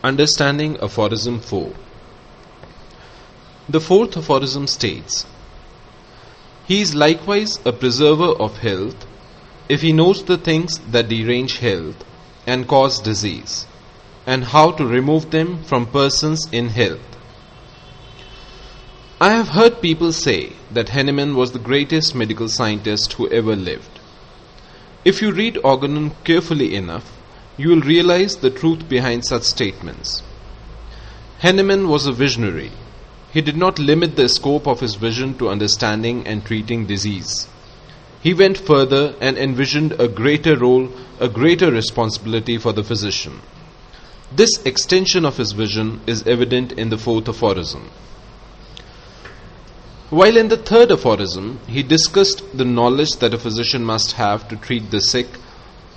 Understanding Aphorism 4. The fourth aphorism states, "He is likewise a preserver of health, if he knows the things that derange health and cause disease, and how to remove them from persons in health." I have heard people say that Hahnemann was the greatest medical scientist who ever lived. If you read Organon carefully enough, you will realize the truth behind such statements. Hahnemann was a visionary. He did not limit the scope of his vision to understanding and treating disease. He went further and envisioned a greater role, a greater responsibility for the physician. This extension of his vision is evident in the fourth aphorism. While in the third aphorism, he discussed the knowledge that a physician must have to treat the sick,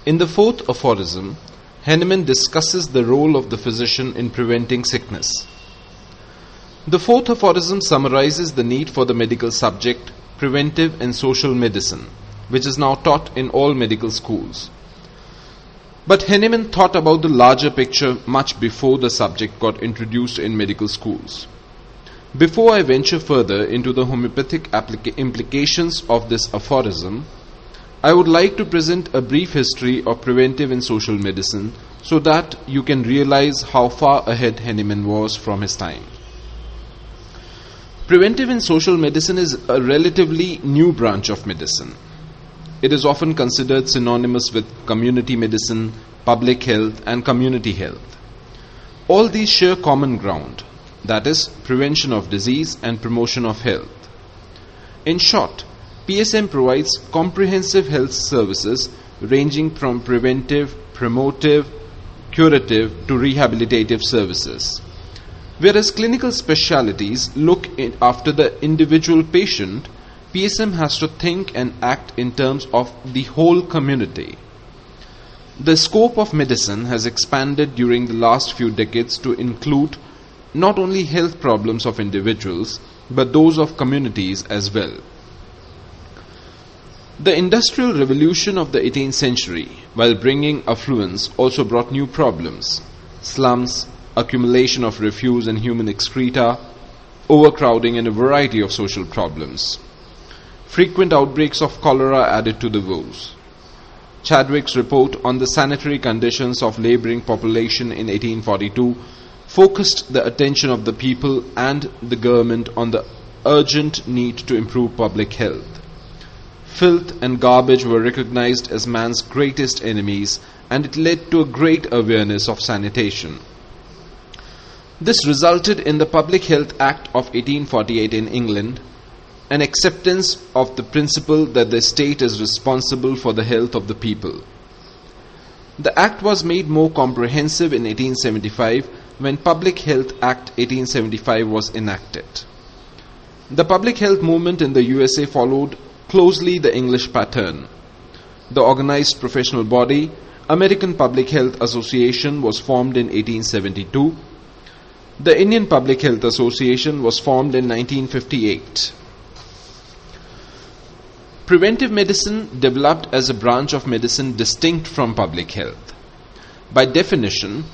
in the fourth aphorism, Hahnemann discusses the role of the physician in preventing sickness. The fourth aphorism summarizes the need for the medical subject, preventive and social medicine, which is now taught in all medical schools. But Hahnemann thought about the larger picture much before the subject got introduced in medical schools. Before I venture further into the homeopathic implications of this aphorism, I would like to present a brief history of preventive and social medicine so that you can realize how far ahead Hahnemann was from his time. Preventive and social medicine is a relatively new branch of medicine. It is often considered synonymous with community medicine, public health, and community health. All these share common ground, that is, prevention of disease and promotion of health. In short, PSM provides comprehensive health services ranging from preventive, promotive, curative to rehabilitative services. Whereas clinical specialties look after the individual patient, PSM has to think and act in terms of the whole community. The scope of medicine has expanded during the last few decades to include not only health problems of individuals, but those of communities as well. The Industrial Revolution of the 18th century, while bringing affluence, also brought new problems: slums, accumulation of refuse and human excreta, overcrowding, and a variety of social problems. Frequent outbreaks of cholera added to the woes. Chadwick's report on the sanitary conditions of laboring population in 1842 focused the attention of the people and the government on the urgent need to improve public health. Filth and garbage were recognized as man's greatest enemies, and it led to a great awareness of sanitation. This resulted in the Public Health Act of 1848 in England, an acceptance of the principle that the state is responsible for the health of the people. The act was made more comprehensive in 1875 when Public Health Act 1875 was enacted. The public health movement in the USA followed closely the English pattern. The organized professional body, American Public Health Association, was formed in 1872. The Indian Public Health Association was formed in 1958. Preventive medicine developed as a branch of medicine distinct from public health. By definition,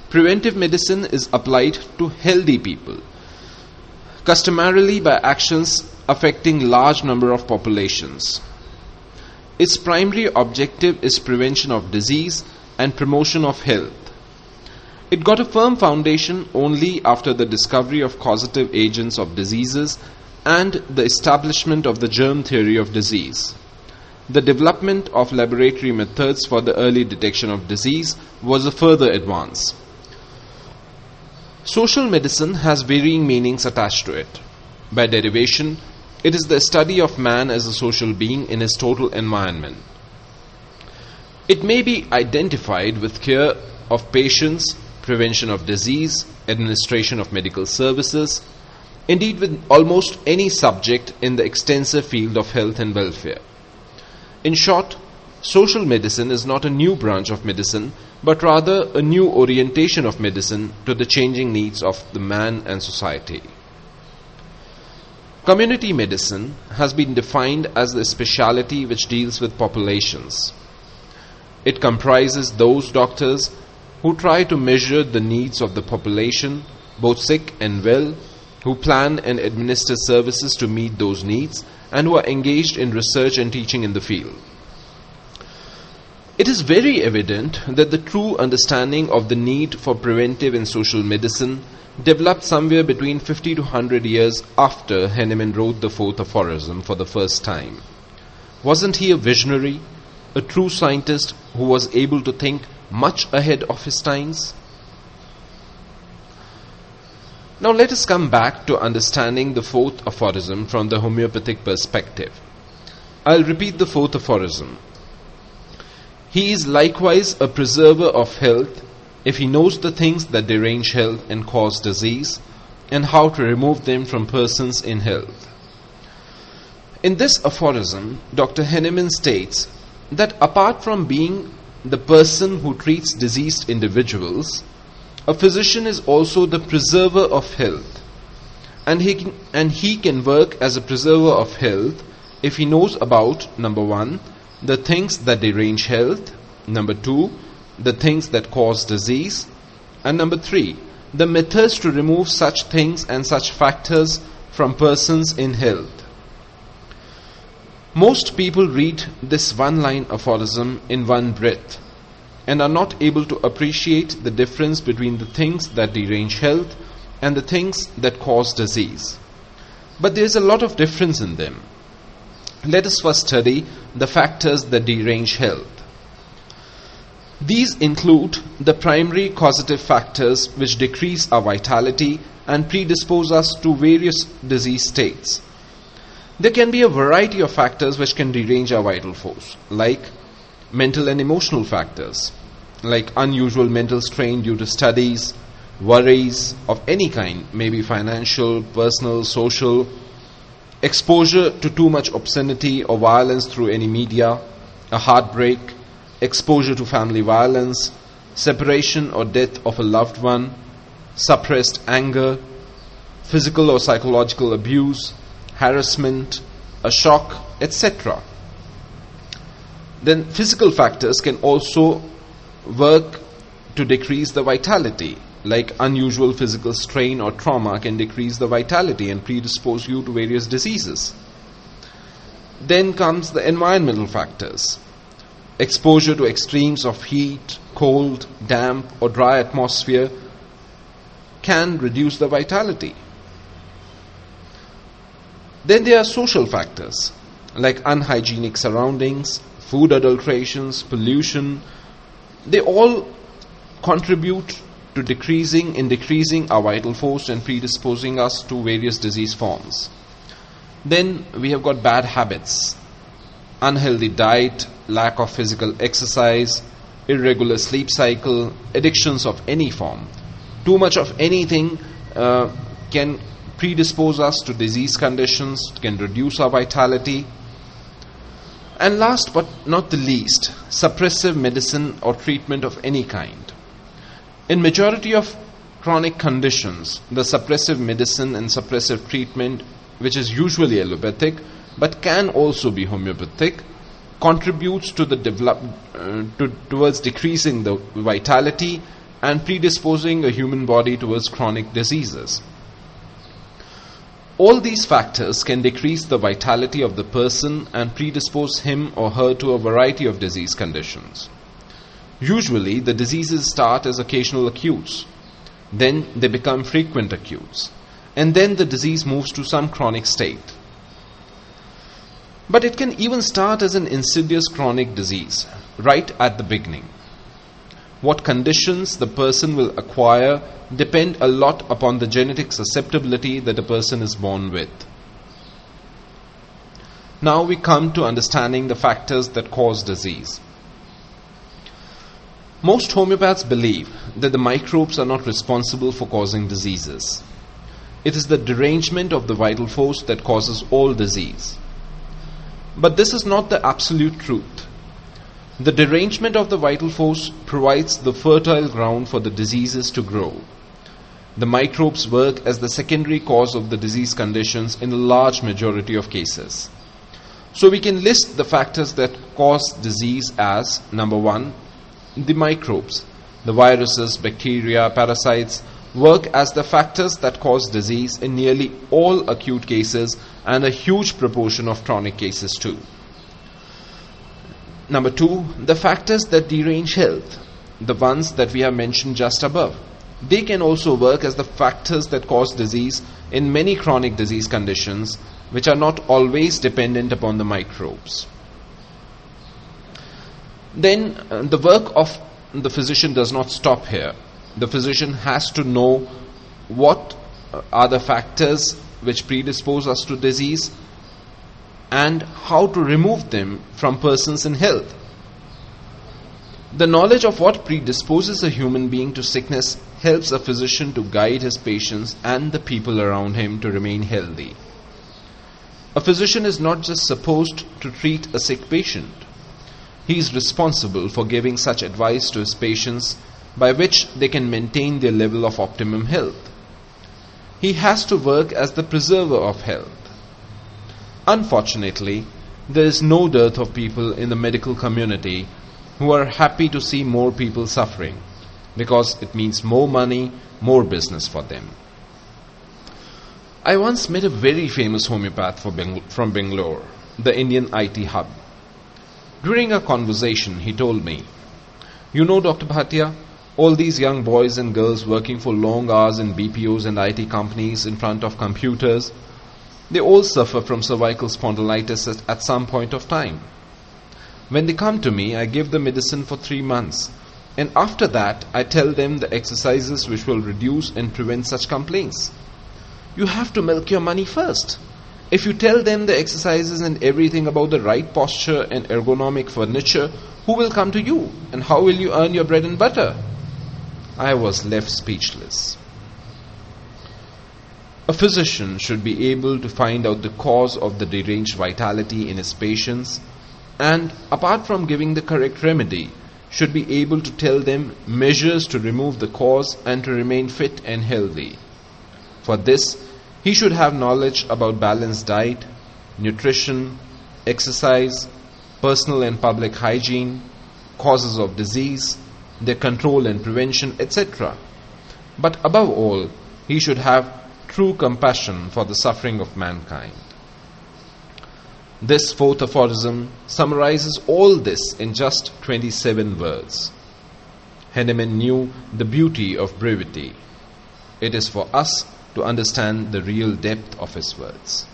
preventive medicine is applied to healthy people, customarily by actions affecting large number of populations. Its primary objective is prevention of disease and promotion of health. It got a firm foundation only after the discovery of causative agents of diseases and the establishment of the germ theory of disease. The development of laboratory methods for the early detection of disease was a further advance. Social medicine has varying meanings attached to it. By derivation, it is the study of man as a social being in his total environment. It may be identified with care of patients, prevention of disease, administration of medical services, indeed with almost any subject in the extensive field of health and welfare. In short, social medicine is not a new branch of medicine, but rather a new orientation of medicine to the changing needs of the man and society. Community medicine has been defined as the specialty which deals with populations. It comprises those doctors who try to measure the needs of the population, both sick and well, who plan and administer services to meet those needs, and who are engaged in research and teaching in the field. It is very evident that the true understanding of the need for preventive and social medicine developed somewhere between 50 to 100 years after Hahnemann wrote the fourth aphorism for the first time. Wasn't he a visionary, a true scientist who was able to think much ahead of his times? Now let us come back to understanding the fourth aphorism from the homeopathic perspective. I'll repeat the fourth aphorism. He is likewise a preserver of health if he knows the things that derange health and cause disease, and how to remove them from persons in health. In this aphorism, Dr. Hahnemann states that apart from being the person who treats diseased individuals, a physician is also the preserver of health, and he can work as a preserver of health if he knows about, number one, the things that derange health, number two, the things that cause disease, and number three, the methods to remove such things and such factors from persons in health. Most people read this one-line aphorism in one breath and are not able to appreciate the difference between the things that derange health and the things that cause disease. But there is a lot of difference in them. Let us first study the factors that derange health. These include the primary causative factors which decrease our vitality and predispose us to various disease states. There can be a variety of factors which can derange our vital force, like mental and emotional factors, like unusual mental strain due to studies, worries of any kind, maybe financial, personal, social, exposure to too much obscenity or violence through any media, a heartbreak, exposure to family violence, separation or death of a loved one, suppressed anger, physical or psychological abuse, harassment, a shock, etc. Then physical factors can also work to decrease the vitality, like unusual physical strain or trauma can decrease the vitality and predispose you to various diseases. Then comes the environmental factors. Exposure to extremes of heat, cold, damp or dry atmosphere can reduce the vitality. Then there are social factors like unhygienic surroundings, food adulterations, pollution. They all contribute to decreasing our vital force and predisposing us to various disease forms. Then we have got bad habits, unhealthy diet, lack of physical exercise, irregular sleep cycle, addictions of any form. Too much of anything can predispose us to disease conditions, can reduce our vitality. And last but not the least, suppressive medicine or treatment of any kind. In majority of chronic conditions, the suppressive medicine and suppressive treatment, which is usually allopathic but can also be homeopathic, contributes to the towards decreasing the vitality and predisposing a human body towards chronic diseases. All these factors can decrease the vitality of the person and predispose him or her to a variety of disease conditions. Usually, the diseases start as occasional acutes, then they become frequent acutes, and then the disease moves to some chronic state. But it can even start as an insidious chronic disease right at the beginning. What conditions the person will acquire depend a lot upon the genetic susceptibility that a person is born with. Now we come to understanding the factors that cause disease. Most homeopaths believe that the microbes are not responsible for causing diseases. It is the derangement of the vital force that causes all disease. But this is not the absolute truth. The derangement of the vital force provides the fertile ground for the diseases to grow. The microbes work as the secondary cause of the disease conditions in a large majority of cases. So we can list the factors that cause disease as, number one, the microbes. The viruses, bacteria, parasites work as the factors that cause disease in nearly all acute cases and a huge proportion of chronic cases too. Number 2, the factors that derange health, the ones that we have mentioned just above. They can also work as the factors that cause disease in many chronic disease conditions which are not always dependent upon the microbes. Then the work of the physician does not stop here. The physician has to know what are the factors which predispose us to disease and how to remove them from persons in health. The knowledge of what predisposes a human being to sickness helps a physician to guide his patients and the people around him to remain healthy. A physician is not just supposed to treat a sick patient. He is responsible for giving such advice to his patients by which they can maintain their level of optimum health. He has to work as the preserver of health. Unfortunately, there is no dearth of people in the medical community who are happy to see more people suffering because it means more money, more business for them. I once met a very famous homeopath from Bangalore, the Indian IT hub. During a conversation, he told me, "You know, Dr. Bhatia, all these young boys and girls working for long hours in BPOs and IT companies in front of computers, they all suffer from cervical spondylitis at some point of time. When they come to me, I give them medicine for 3 months, and after that, I tell them the exercises which will reduce and prevent such complaints. You have to milk your money first. If you tell them the exercises and everything about the right posture and ergonomic furniture, who will come to you and how will you earn your bread and butter?" I was left speechless. A physician should be able to find out the cause of the deranged vitality in his patients and, apart from giving the correct remedy, should be able to tell them measures to remove the cause and to remain fit and healthy. For this, he should have knowledge about balanced diet, nutrition, exercise, personal and public hygiene, causes of disease, their control and prevention, etc. But above all, he should have true compassion for the suffering of mankind. This 4th aphorism summarizes all this in just 27 words. Hahnemann knew the beauty of brevity. It is for us to understand the real depth of his words.